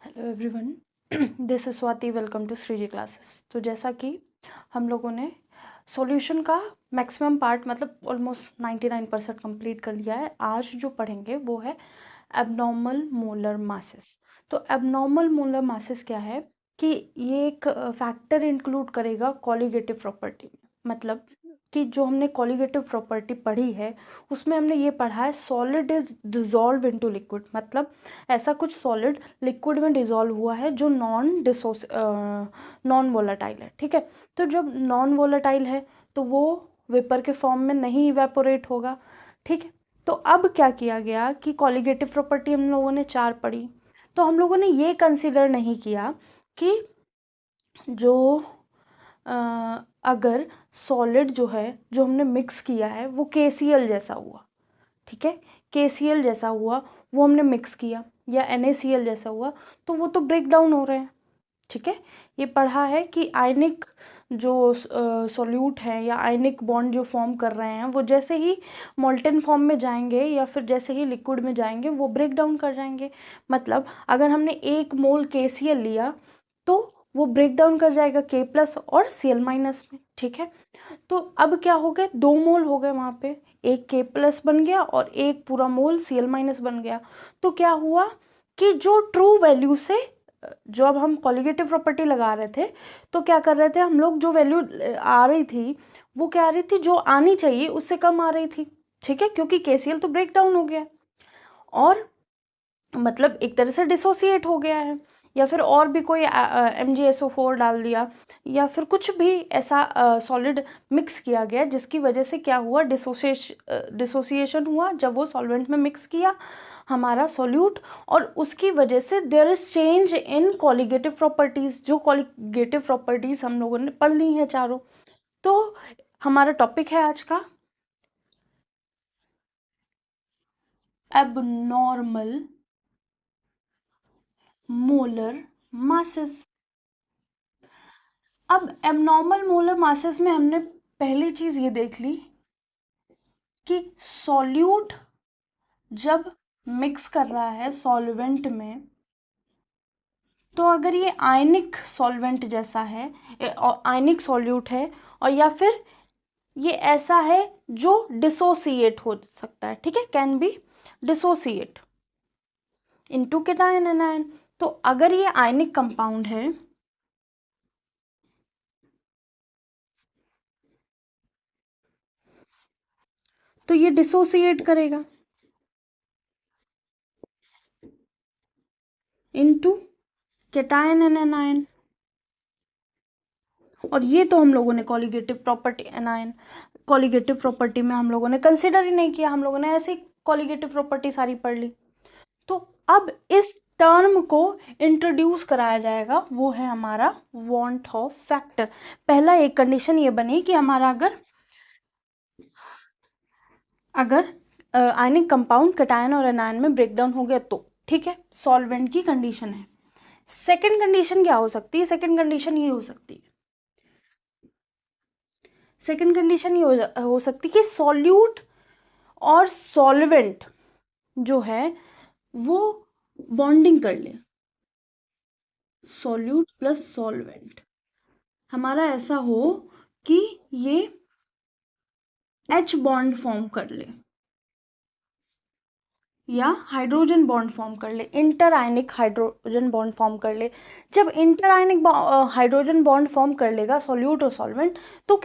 Hello everyone, this is Swati. Welcome to Shreeji classes. तो जैसा कि हम लोगों ने सॉल्यूशन का मैक्सिमम पार्ट मतलब ऑलमोस्ट 99% कंप्लीट कर लिया है। आज जो पढ़ेंगे वो है एबनॉर्मल मोलर मासेस। तो एबनॉर्मल मोलर मासेस क्या है कि ये एक फैक्टर इंक्लूड करेगा कॉलिगेटिव प्रॉपर्टी में। मतलब कि जो हमने कॉलिगेटिव प्रॉपर्टी पढ़ी है उसमें हमने ये पढ़ा है solid is dissolve into liquid. मतलब ऐसा कुछ सॉलिड लिक्विड में डिजॉल्व हुआ है जो नॉन वोलेटाइल है। ठीक है, तो जब नॉन वोलेटाइल है तो वो वेपर के फॉर्म में नहीं इवेपोरेट होगा। ठीक है, तो अब क्या किया गया कि कॉलिगेटिव प्रॉपर्टी हम लोगों ने 4 पढ़ी, तो हम लोगों ने ये कंसिडर नहीं किया कि जो अगर सॉलिड जो है जो हमने मिक्स किया है वो KCl जैसा हुआ। ठीक है, KCl जैसा हुआ वो हमने मिक्स किया या NaCl जैसा हुआ तो वो तो ब्रेक डाउन हो रहे हैं। ठीक है, ये पढ़ा है कि आयनिक जो सॉल्यूट है या आयनिक बॉन्ड जो फॉर्म कर रहे हैं वो जैसे ही मोल्टेन फॉर्म में जाएंगे या फिर जैसे ही लिक्विड में जाएंगे वो ब्रेक डाउन कर जाएंगे। मतलब अगर हमने 1 मोल KCl लिया तो वो ब्रेक डाउन कर जाएगा K+ और Cl- में। ठीक है, तो अब क्या हो गए, 2 मोल हो गए वहाँ पे, एक K+ बन गया और एक पूरा मोल Cl- बन गया। तो क्या हुआ कि जो ट्रू वैल्यू से जो अब हम कॉलिगेटिव प्रॉपर्टी लगा रहे थे तो क्या कर रहे थे हम लोग, जो वैल्यू आ रही थी वो क्या आ रही थी, जो आनी चाहिए उससे कम आ रही थी। ठीक है, क्योंकि KCl तो ब्रेक डाउन हो गया और मतलब एक तरह से डिसोसिएट हो गया है, या फिर और भी कोई MgSO4 डाल दिया या फिर कुछ भी ऐसा सॉलिड मिक्स किया गया जिसकी वजह से क्या हुआ, डिसोसिएशन हुआ जब वो सॉल्वेंट में मिक्स किया हमारा सॉल्यूट, और उसकी वजह से there is change in colligative properties. जो कॉलिगेटिव प्रॉपर्टीज हम लोगों ने पढ़ ली हैं चारों। तो हमारा टॉपिक है आज का एबनॉर्मल मोलर मासेस। अब एबनॉर्मल मोलर मासेस में हमने पहली चीज ये देख ली कि सॉल्यूट जब मिक्स कर रहा है सॉल्वेंट में तो अगर ये आयनिक सॉल्वेंट जैसा है, आयनिक सॉल्यूट है, और या फिर ये ऐसा है जो डिसोसिएट हो सकता है। ठीक है, can be dissociate into cation anion. तो अगर ये आयनिक कंपाउंड है तो ये डिसोसिएट करेगा इनटू केटायन एंड एनायन। और ये तो हम लोगों ने colligative property anion colligative property में हम लोगों ने कंसिडर ही नहीं किया, हम लोगों ने ऐसे ही कॉलिगेटिव प्रॉपर्टी सारी पढ़ ली। तो अब इस टर्म को इंट्रोड्यूस कराया जाएगा, वो है हमारा वांट ऑफ फैक्टर। पहला एक कंडीशन ये बनी कि हमारा अगर आयनिक कंपाउंड कटायन और एनायन में ब्रेकडाउन हो गया तो ठीक है, सॉल्वेंट की कंडीशन है। सेकंड कंडीशन क्या हो सकती है, सेकंड कंडीशन ये हो सकती है, सेकंड कंडीशन ये हो सकती है कि सॉल्यूट और सॉल्वेंट जो है वो बॉन्डिंग कर ले। सॉल्यूट प्लस सॉल्वेंट हमारा ऐसा हो कि ये H बॉन्ड फॉर्म कर ले या हाइड्रोजन बॉन्ड फॉर्म कर ले, इंटर आयनिक हाइड्रोजन बॉन्ड फॉर्म कर ले। जब इंटर आयनिक हाइड्रोजन बॉन्ड फॉर्म कर लेगा सॉल्यूट और सॉल्वेंट तो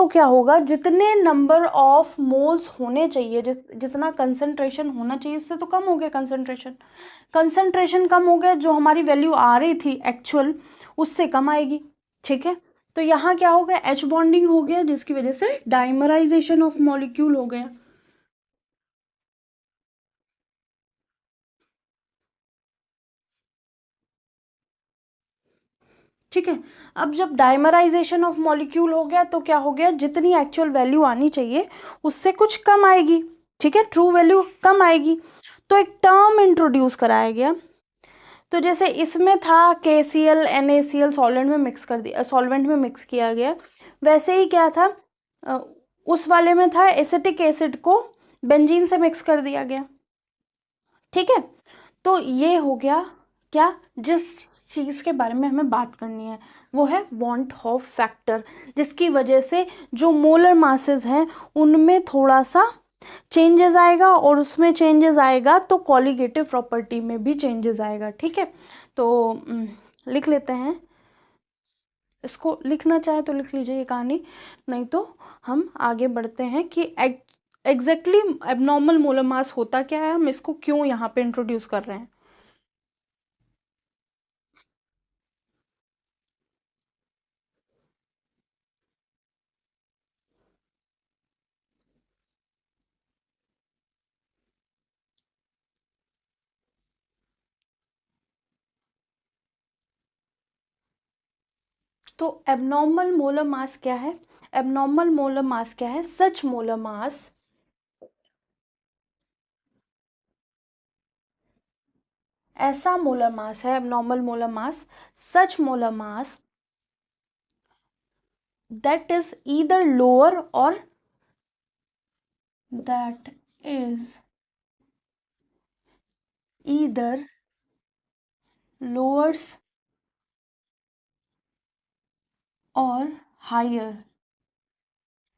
क्या होगा, जितने नंबर ऑफ मोल्स होने चाहिए, जितना कंसंट्रेशन होना चाहिए उससे तो कम हो गया कंसंट्रेशन कम हो गया, जो हमारी वैल्यू आ रही थी एक्चुअल उससे कम आएगी। ठीक है, तो यहाँ क्या हो गया, H बॉन्डिंग हो गया जिसकी वजह से डाइमराइजेशन ऑफ मॉलिक्यूल हो गया। ठीक है, अब जब डाइमराइजेशन ऑफ मॉलिक्यूल हो गया तो क्या हो गया, जितनी एक्चुअल वैल्यू आनी चाहिए उससे कुछ कम आएगी। ठीक है, ट्रू वैल्यू कम आएगी, तो एक टर्म इंट्रोड्यूस कराया गया। तो जैसे इसमें था KCl NaCl सॉल्वेंट में मिक्स किया गया, वैसे ही क्या था, अ, उस वाले में था एसिटिक एसिड को बेंजीन से मिक्स कर दिया गया। ठीक है, तो ये हो गया क्या, जिस चीज़ के बारे में हमें बात करनी है वो है वॉन हॉफ फैक्टर, जिसकी वजह से जो मोलर मासेस हैं उनमें थोड़ा सा चेंजेस आएगा, और उसमें चेंजेस आएगा तो कॉलिगेटिव प्रॉपर्टी में भी चेंजेस आएगा। ठीक है, तो लिख लेते हैं इसको, लिखना चाहे तो लिख लीजिए ये कहानी, नहीं तो हम आगे बढ़ते हैं कि एग्जैक्टली एबनॉर्मल मोलर मास होता क्या है, हम इसको क्यों यहाँ पे इंट्रोड्यूस कर रहे हैं। तो एबनॉर्मल मोलर मास क्या है? एबनॉर्मल मोलर मास क्या है? सच मोलर मास, ऐसा मोलर मास है abnormal molar mass, such molar mass that is either lower or that is either lowers और हायर।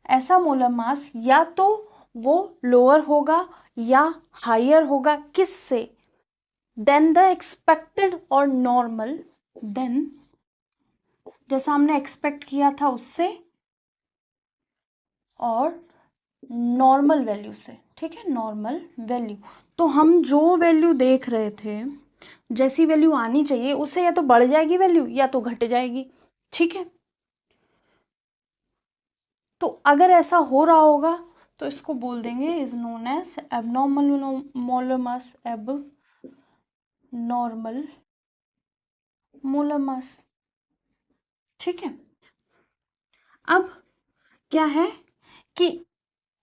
ऐसा मोलर मास या तो वो लोअर होगा या हायर होगा, किससे? देन द एक्सपेक्टेड और नॉर्मल, देन जैसा हमने एक्सपेक्ट किया था उससे, और नॉर्मल वैल्यू से। ठीक है, नॉर्मल वैल्यू। तो हम जो वैल्यू देख रहे थे, जैसी वैल्यू आनी चाहिए उससे या तो बढ़ जाएगी वैल्यू या तो घट जाएगी। ठीक है, तो अगर ऐसा हो रहा होगा तो इसको बोल देंगे is known as abnormal molar mass, abnormal molar मास। ठीक है, अब क्या है कि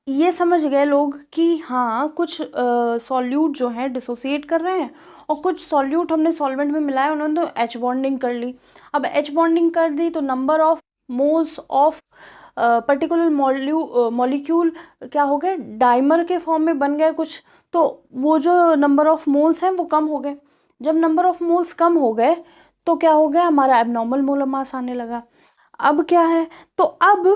ये समझ गए लोग कि हाँ कुछ सॉल्यूट जो है डिसोसिएट कर रहे हैं, और कुछ सॉल्यूट हमने सॉल्वेंट में मिलाया, उन्होंने तो एच बॉन्डिंग कर ली। अब एच बॉन्डिंग कर दी तो number of moles of particular molecule क्या हो गए, डाइमर के फॉर्म में बन गए कुछ, तो वो जो नंबर ऑफ मोल्स हैं वो कम हो गए। जब नंबर ऑफ मोल्स कम हो गए तो क्या हो गया, हमारा एबनॉर्मल मोलर मास आने लगा। अब क्या है, तो अब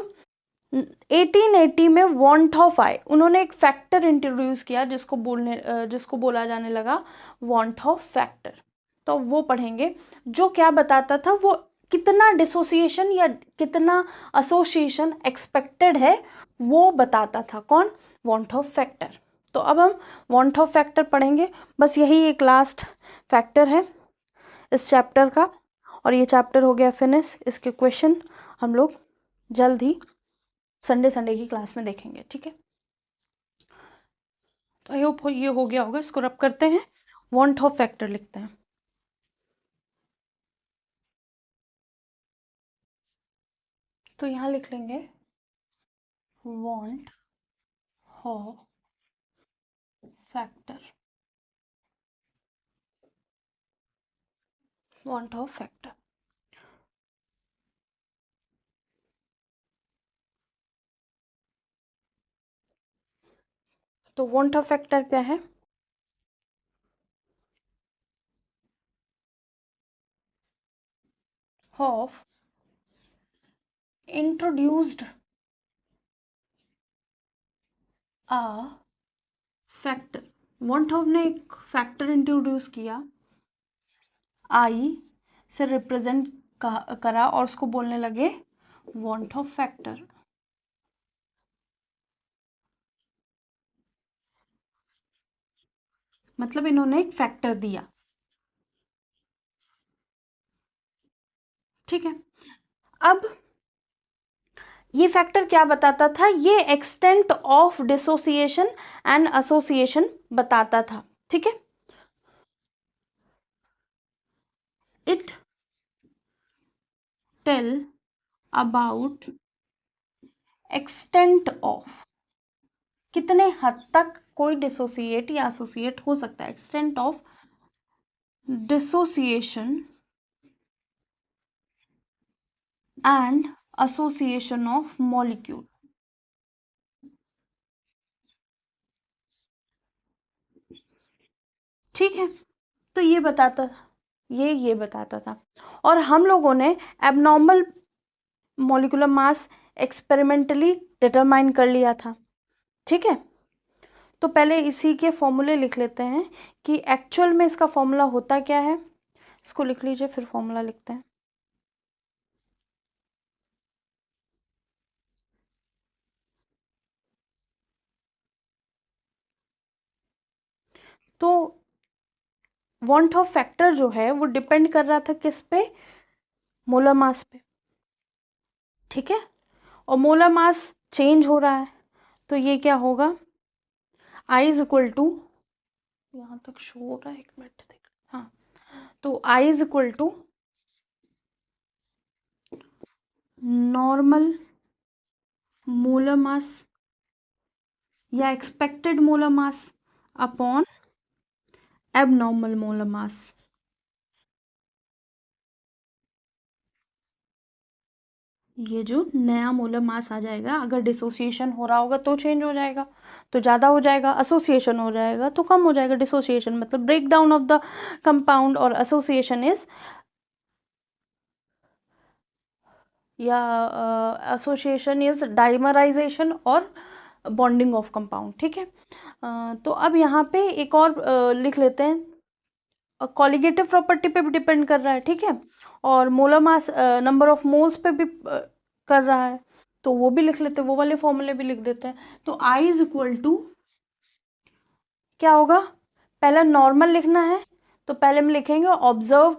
1880 में वॉन्टॉफ आए, उन्होंने एक फैक्टर इंट्रोड्यूस किया जिसको बोला जाने लगा वॉन्टॉफ फैक्टर। तो वो पढ़ेंगे, जो क्या बताता था, वो कितना डिसोसिएशन या कितना एसोसिएशन एक्सपेक्टेड है वो बताता था। कौन? वॉन्टॉफ फैक्टर। तो अब हम वॉन्टॉफ फैक्टर पढ़ेंगे, बस यही एक लास्ट फैक्टर है इस चैप्टर का, और ये चैप्टर हो गया फिनिश। इसके क्वेश्चन हम लोग जल्द ही संडे संडे की क्लास में देखेंगे। ठीक है, तो आई होप ये हो गया होगा। इसको रब करते हैं, वांट ऑफ फैक्टर लिखते हैं। तो यहाँ लिख लेंगे want of factor, want of factor. तो वांट ऑफ फैक्टर क्या है? Of introduced a factor. Want of ने एक फैक्टर इंट्रोड्यूस किया, आई से रिप्रेजेंट करा, और उसको बोलने लगे वांट ऑफ फैक्टर। मतलब इन्होंने एक फैक्टर दिया। ठीक है, अब ये फैक्टर क्या बताता था? ये extent of dissociation and association बताता था। ठीक है, it tell about extent of, कितने हद तक कोई डिसोसिएट या एसोसिएट हो सकता है, extent of dissociation and association of molecule. ठीक है, तो ये बताता ये बताता था। और हम लोगों ने abnormal molecular mass experimentally determine कर लिया था, ठीक है। तो पहले इसी के फॉर्मूले लिख लेते हैं कि एक्चुअल में इसका फॉर्मूला होता क्या है। इसको लिख लीजिए, फिर फॉर्मूला लिखते हैं। तो वांट ऑफ फैक्टर जो है वो डिपेंड कर रहा था किस पे, मोलर मास पे, ठीक है। और मोलर मास चेंज हो रहा है, तो ये क्या होगा, आई इज इक्वल टू, यहाँ तक शो हो रहा है, एक मिनट देख, हाँ, तो i is equal to normal molar mass या expected molar mass upon abnormal molar mass. ये जो नया मोलर मास आ जाएगा, अगर डिसोसिएशन हो रहा होगा तो चेंज हो जाएगा, तो ज़्यादा हो जाएगा, एसोसिएशन हो जाएगा तो कम हो जाएगा। डिसोसिएशन मतलब break down of the compound, और एसोसिएशन इज, या एसोसिएशन इज डाइमराइजेशन और बॉन्डिंग ऑफ कंपाउंड, ठीक है। तो अब यहाँ पे एक और लिख लेते हैं, कॉलिगेटिव प्रॉपर्टी पे भी डिपेंड कर रहा है, ठीक है, और molar mass number of moles पे भी कर रहा है, तो वो भी लिख लेते हैं, वो वाले फॉर्मूले भी लिख देते हैं। तो आई इज इक्वल टू क्या होगा, पहला नॉर्मल लिखना है, तो पहले हम लिखेंगे ऑब्जर्व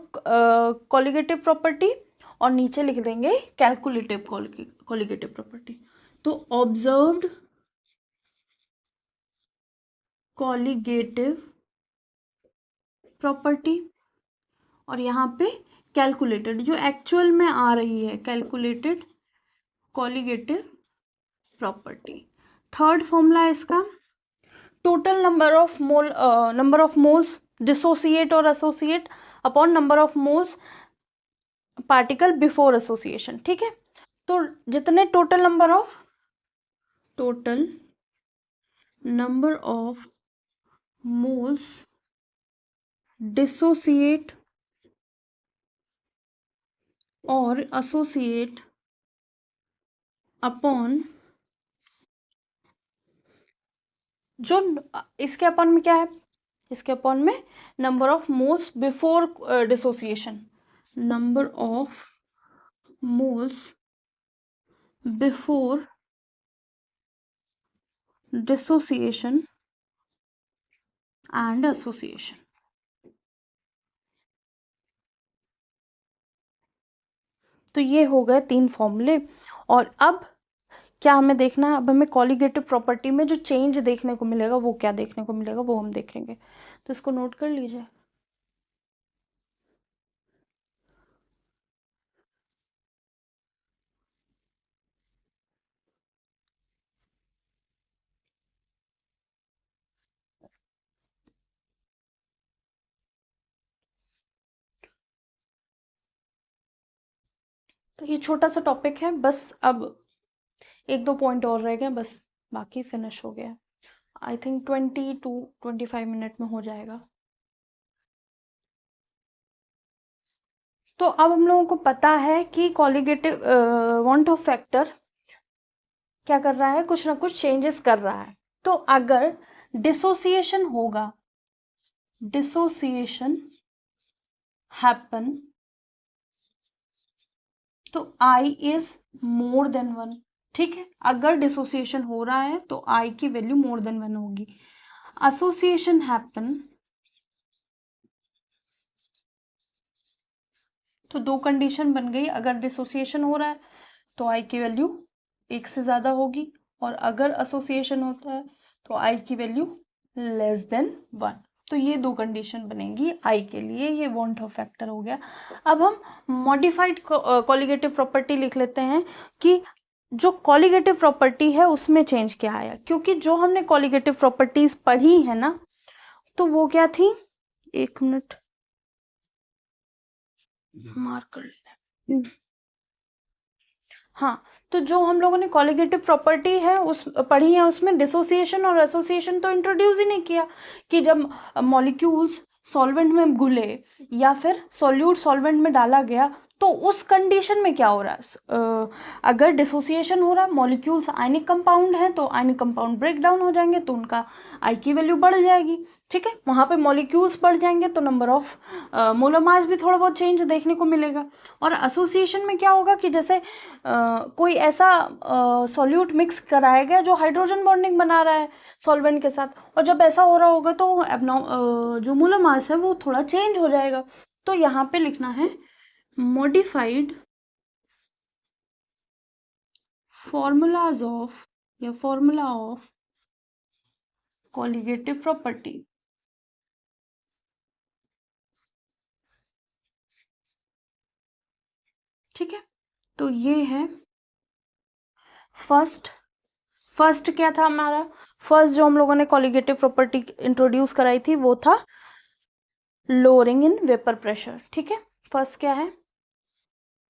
कॉलिगेटिव प्रॉपर्टी, और नीचे लिख देंगे कैलकुलेटिव कॉलिगेटिव प्रॉपर्टी। तो ऑब्जर्व्ड कॉलिगेटिव प्रॉपर्टी, और यहाँ पे कैलकुलेटेड जो एक्चुअल में आ रही है, calculated colligative property. Third formula है इसका, total number of moles dissociate और associate upon number of moles particle before association, ठीक है। तो जितने total number of moles dissociate और एसोसिएट अपॉन, जो इसके अपॉन में क्या है, इसके अपॉन में number of moles before dissociation, number of moles before dissociation and association. तो ये हो गए 3 फॉर्मूले। और अब क्या हमें देखना है, अब हमें कॉलिगेटिव प्रॉपर्टी में जो चेंज देखने को मिलेगा वो क्या देखने को मिलेगा, वो हम देखेंगे। तो इसको नोट कर लीजिए। तो ये छोटा सा टॉपिक है, बस अब 1-2 पॉइंट और रह गए, बस बाकी फिनिश हो गया। आई थिंक 20 to 25 मिनट में हो जाएगा। तो अब हम लोगों को पता है कि कॉलिगेटिव वांट ऑफ फैक्टर क्या कर रहा है, कुछ ना कुछ चेंजेस कर रहा है। तो अगर डिसोसिएशन होगा, डिसोसिएशन हैपन, तो आई इज मोर देन 1, ठीक है। अगर डिसोसिएशन हो रहा है तो आई की वैल्यू मोर देन 1 होगी। एसोसिएशन हैपन, तो 2 कंडीशन बन गई, अगर डिसोसिएशन हो रहा है तो आई की वैल्यू 1 से ज़्यादा होगी, और अगर एसोसिएशन होता है तो आई की वैल्यू लेस देन 1। तो ये 2 कंडीशन बनेगी आई के लिए, ये वांट ऑफ फैक्टर हो गया। अब हम मॉडिफाइड कॉलिगेटिव प्रॉपर्टी लिख लेते हैं कि जो कॉलिगेटिव प्रॉपर्टी है उसमें चेंज क्या आया, क्योंकि जो हमने कॉलिगेटिव प्रॉपर्टीज पढ़ी है ना, तो वो क्या थी, 1 मिनट मार्क कर लेते। हाँ, तो जो हम लोगों ने कॉलिगेटिव प्रॉपर्टी है उस पढ़ी है, उसमें डिसोसिएशन और एसोसिएशन तो इंट्रोड्यूस ही नहीं किया, कि जब मॉलिक्यूल्स सॉल्वेंट में घुले या फिर सॉल्यूट सॉल्वेंट में डाला गया, तो उस कंडीशन में क्या हो रहा है, अगर डिसोसिएशन हो रहा है, मॉलिक्यूल्स आयनिक कंपाउंड हैं, तो आयनिक कंपाउंड ब्रेक डाउन हो जाएंगे, तो उनका आई की वैल्यू बढ़ जाएगी। ठीक है, वहाँ पे मॉलिक्यूल्स बढ़ जाएंगे तो नंबर ऑफ मोलर मास भी थोड़ा बहुत चेंज देखने को मिलेगा। और एसोसिएशन में क्या होगा कि जैसे कोई ऐसा सॉल्यूट मिक्स कराया गया जो हाइड्रोजन बॉन्डिंग बना रहा है सॉल्वेंट के साथ, और जब ऐसा हो रहा होगा तो जो मोलर मास है वो थोड़ा चेंज हो जाएगा। तो यहाँ पे लिखना है मॉडिफाइड formulas of या formula of colligative property। ठीक है, तो ये है फर्स्ट क्या था हमारा, फर्स्ट जो हम लोगों ने कॉलिगेटिव प्रॉपर्टी इंट्रोड्यूस कराई थी वो था लोअरिंग इन वेपर प्रेशर। ठीक है, फर्स्ट क्या है,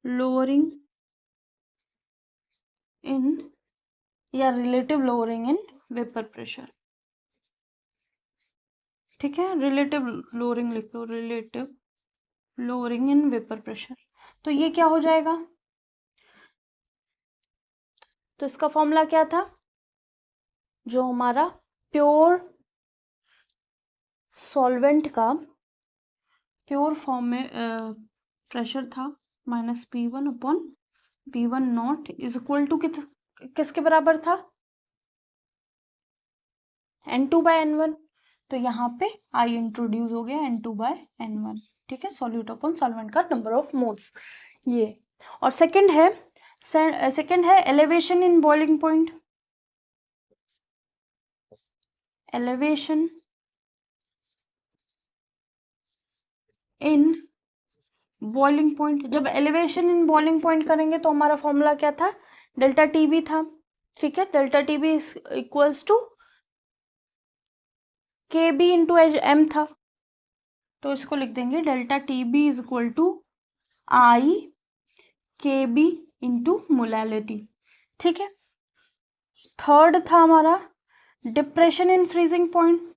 लोअरिंग इन या relative lowering in vapour pressure. ठीक है, रिलेटिव लोअरिंग लिख लो, relative lowering in vapour pressure. तो ये क्या हो जाएगा, तो इसका फॉर्मूला क्या था, जो हमारा प्योर सॉल्वेंट का प्योर फॉर्म में प्रेशर था -P1/P1 इज इक्वल टू किसके बराबर था, N2/N1। तो यहाँ पे I इंट्रोड्यूस हो गया N2/N1। ठीक है, सॉल्यूट अपॉन सॉल्वेंट का नंबर ऑफ मोल्स ये। और सेकंड है elevation in boiling point. Elevation in boiling point, जब एलिवेशन इन बॉइलिंग पॉइंट करेंगे तो हमारा फॉर्मूला क्या था, डेल्टा टी बी था। ठीक है, delta T B equals to K B into M था, तो इसको लिख देंगे delta T B is equal to i K B into molality. ठीक है, थर्ड था हमारा डिप्रेशन इन फ्रीजिंग पॉइंट।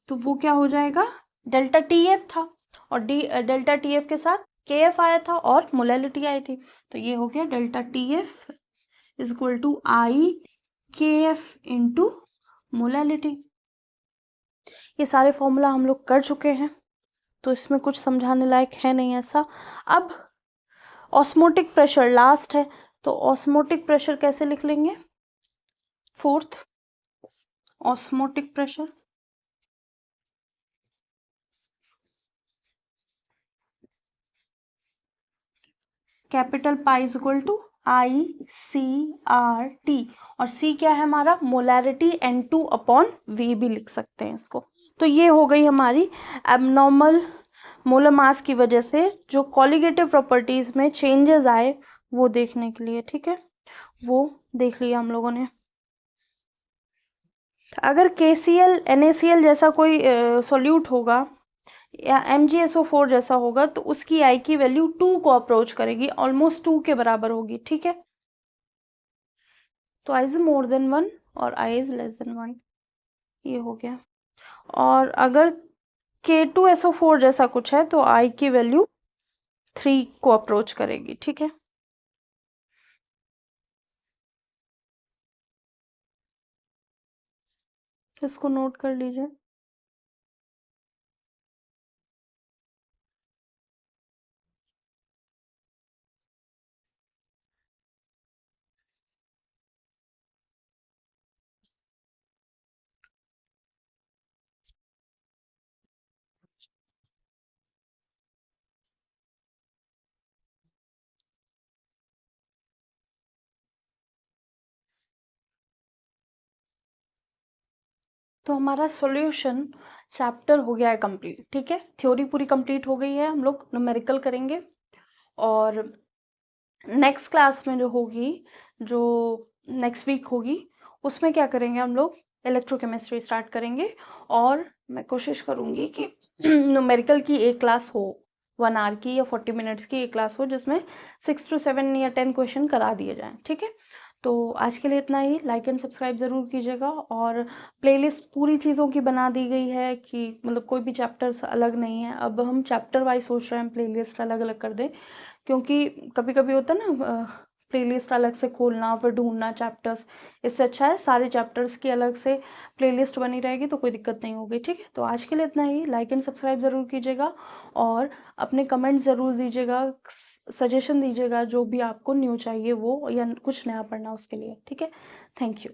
तो वो क्या हो जाएगा, डेल्टा टी एफ था, और डेल्टा टी एफ के साथ के एफ आया था और मोलैलिटी आई थी, तो ये हो गया delta T F is equal to i K F into molality. ये सारे फॉर्मूला हम लोग कर चुके हैं, तो इसमें कुछ समझाने लायक है नहीं ऐसा। अब ऑस्मोटिक प्रेशर लास्ट है, तो ऑस्मोटिक प्रेशर कैसे लिख लेंगे, fourth osmotic pressure capital pi is equal to I C R T, और सी क्या है हमारा, मोलैरिटी N2/V भी लिख सकते हैं इसको। तो ये हो गई हमारी एबनॉर्मल मोलर मास की वजह से जो कॉलिगेटिव प्रॉपर्टीज में चेंजेस आए वो देखने के लिए। ठीक है, वो देख लिया हम लोगों ने। अगर KCl NaCl जैसा कोई सॉल्यूट होगा या MgSO4 जैसा होगा तो उसकी आई की वैल्यू 2 को अप्रोच करेगी, ऑलमोस्ट 2 के बराबर होगी। ठीक है, तो I इज मोर देन 1 और I इज लेस देन 1, ये हो गया। और अगर K2SO4 जैसा कुछ है तो I की वैल्यू 3 को अप्रोच करेगी। ठीक है, इसको नोट कर लीजिए। तो हमारा सॉल्यूशन चैप्टर हो गया है कंप्लीट। ठीक है, थ्योरी पूरी कंप्लीट हो गई है, हम लोग न्यूमेरिकल करेंगे। और नेक्स्ट क्लास में जो होगी, जो नेक्स्ट वीक होगी, उसमें क्या करेंगे हम लोग, इलेक्ट्रोकेमिस्ट्री स्टार्ट करेंगे। और मैं कोशिश करूँगी कि न्यूमेरिकल की एक क्लास हो 1 आवर की या 40 मिनट्स की एक क्लास हो, जिसमें 6 to 7 या 10 क्वेश्चन करा दिए जाएं। ठीक है, तो आज के लिए इतना ही। लाइक एंड सब्सक्राइब ज़रूर कीजिएगा। और प्लेलिस्ट पूरी चीज़ों की बना दी गई है कि मतलब कोई भी चैप्टर्स अलग नहीं है। अब हम चैप्टर वाइज सोच रहे हैं प्लेलिस्ट अलग अलग कर दें, क्योंकि कभी कभी होता है ना प्लेलिस्ट अलग से खोलना फिर ढूंढना चैप्टर्स, इससे अच्छा है सारे चैप्टर्स की अलग से प्लेलिस्ट बनी रहेगी तो कोई दिक्कत नहीं होगी। ठीक है, तो आज के लिए इतना ही। लाइक एंड सब्सक्राइब ज़रूर कीजिएगा और अपने कमेंट ज़रूर दीजिएगा, सजेशन दीजिएगा जो भी आपको न्यू चाहिए वो, या कुछ नया पढ़ना उसके लिए। ठीक है, थैंक यू।